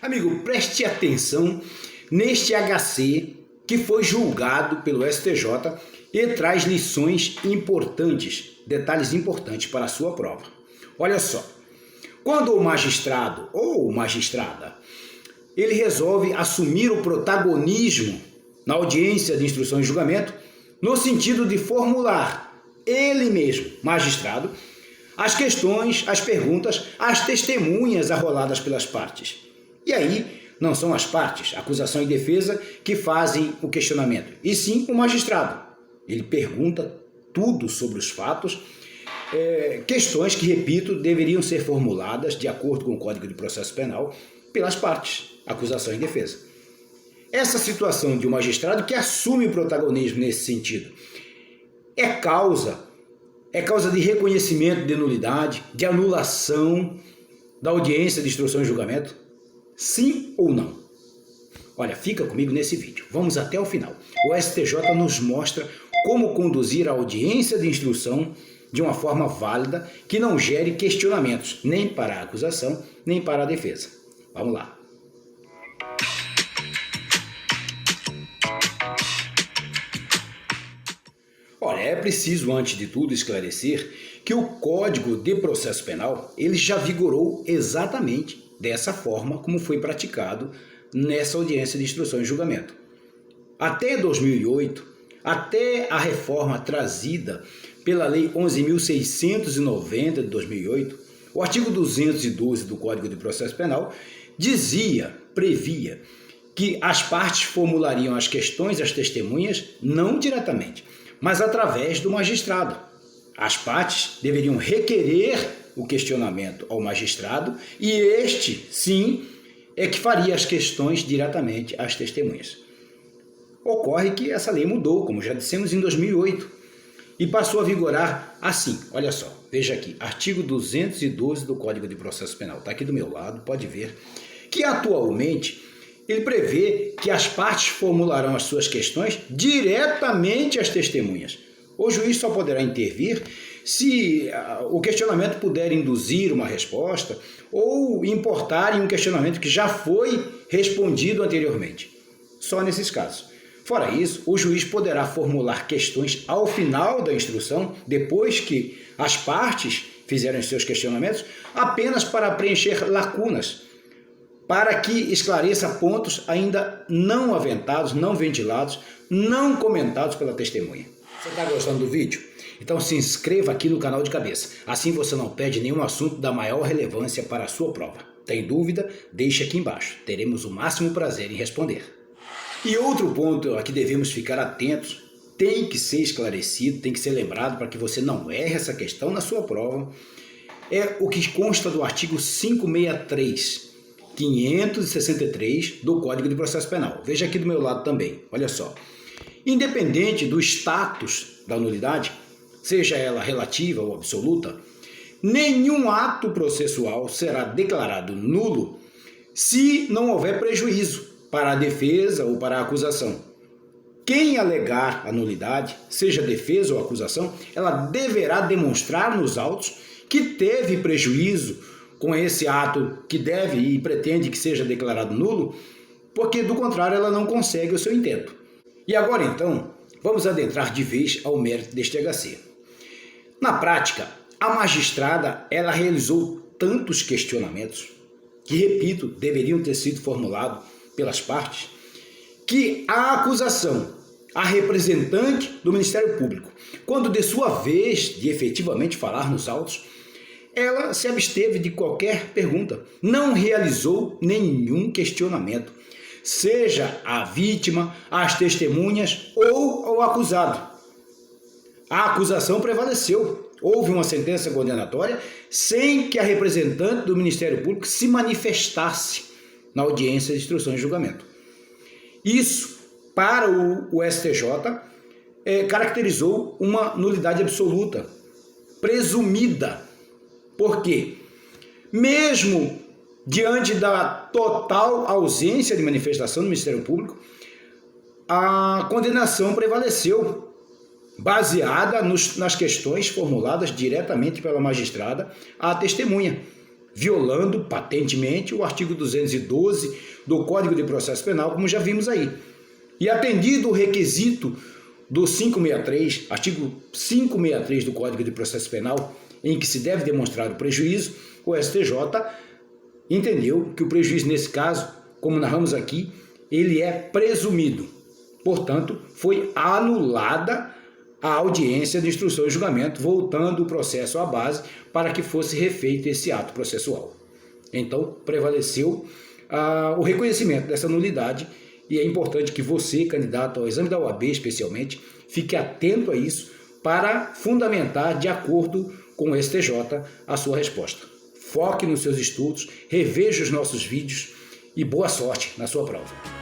Amigo, preste atenção neste HC que foi julgado pelo STJ e traz lições importantes, detalhes importantes para a sua prova. Olha só, quando o magistrado ou magistrada, ele resolve assumir o protagonismo na audiência de instrução e julgamento, no sentido de formular ele mesmo, magistrado, as questões, as perguntas, as testemunhas arroladas pelas partes. E aí, não são as partes, acusação e defesa, que fazem o questionamento, e sim o magistrado. Ele pergunta tudo sobre os fatos, questões que, repito, deveriam ser formuladas de acordo com o Código de Processo Penal pelas partes, acusação e defesa. Essa situação de um magistrado que assume o protagonismo nesse sentido é causa de reconhecimento de nulidade, de anulação da audiência de instrução e julgamento? Sim ou não? Olha, fica comigo nesse vídeo. Vamos até o final. O STJ nos mostra como conduzir a audiência de instrução de uma forma válida que não gere questionamentos, nem para a acusação, nem para a defesa. Vamos lá. Olha, é preciso, antes de tudo, esclarecer que o Código de Processo Penal ele já vigorou exatamente dessa forma como foi praticado nessa audiência de instrução e julgamento. Até 2008, até a reforma trazida pela Lei 11.690 de 2008, o artigo 212 do Código de Processo Penal previa que as partes formulariam as questões às testemunhas não diretamente, mas através do magistrado. As partes deveriam requerer o questionamento ao magistrado e este, sim, é que faria as questões diretamente às testemunhas. Ocorre que essa lei mudou, como já dissemos, em 2008 e passou a vigorar assim. Olha só, veja aqui, artigo 212 do Código de Processo Penal, está aqui do meu lado, pode ver, que atualmente ele prevê que as partes formularão as suas questões diretamente às testemunhas. O juiz só poderá intervir se o questionamento puder induzir uma resposta ou importar em um questionamento que já foi respondido anteriormente. Só nesses casos. Fora isso, o juiz poderá formular questões ao final da instrução, depois que as partes fizerem seus questionamentos, apenas para preencher lacunas, para que esclareça pontos ainda não aventados, não ventilados, não comentados pela testemunha. Você está gostando do vídeo? Então se inscreva aqui no canal de cabeça, assim você não perde nenhum assunto da maior relevância para a sua prova. Tem dúvida? Deixe aqui embaixo, teremos o máximo prazer em responder. E outro ponto a que devemos ficar atentos, tem que ser esclarecido, tem que ser lembrado para que você não erre essa questão na sua prova, é o que consta do artigo 563 do Código de Processo Penal. Veja aqui do meu lado também, olha só. Independente do status da nulidade, seja ela relativa ou absoluta, nenhum ato processual será declarado nulo se não houver prejuízo para a defesa ou para a acusação. Quem alegar a nulidade, seja defesa ou acusação, ela deverá demonstrar nos autos que teve prejuízo com esse ato que deve e pretende que seja declarado nulo, porque do contrário ela não consegue o seu intento. E agora então, vamos adentrar de vez ao mérito deste HC. Na prática, a magistrada ela realizou tantos questionamentos, que repito, deveriam ter sido formulados pelas partes, que a acusação, a representante do Ministério Público, quando de sua vez de efetivamente falar nos autos, ela se absteve de qualquer pergunta, não realizou nenhum questionamento, seja a vítima, as testemunhas ou o acusado. A acusação prevaleceu, houve uma sentença condenatória sem que a representante do Ministério Público se manifestasse na audiência de instrução e julgamento. Isso, para o STJ, caracterizou uma nulidade absoluta, presumida. Por quê? Mesmo diante da total ausência de manifestação do Ministério Público, a condenação prevaleceu, baseada nas questões formuladas diretamente pela magistrada à testemunha. violando patentemente o artigo 212 do Código de Processo Penal, como já vimos aí. E atendido o requisito do 563, artigo 563 do Código de Processo Penal, em que se deve demonstrar o prejuízo, o STJ entendeu que o prejuízo nesse caso, como narramos aqui, ele é presumido. Portanto, foi anulada a audiência de instrução e julgamento, voltando o processo à base para que fosse refeito esse ato processual. Então, prevaleceu o reconhecimento dessa nulidade e é importante que você, candidato ao exame da OAB especialmente, fique atento a isso para fundamentar de acordo com o STJ a sua resposta. Foque nos seus estudos, reveja os nossos vídeos e boa sorte na sua prova.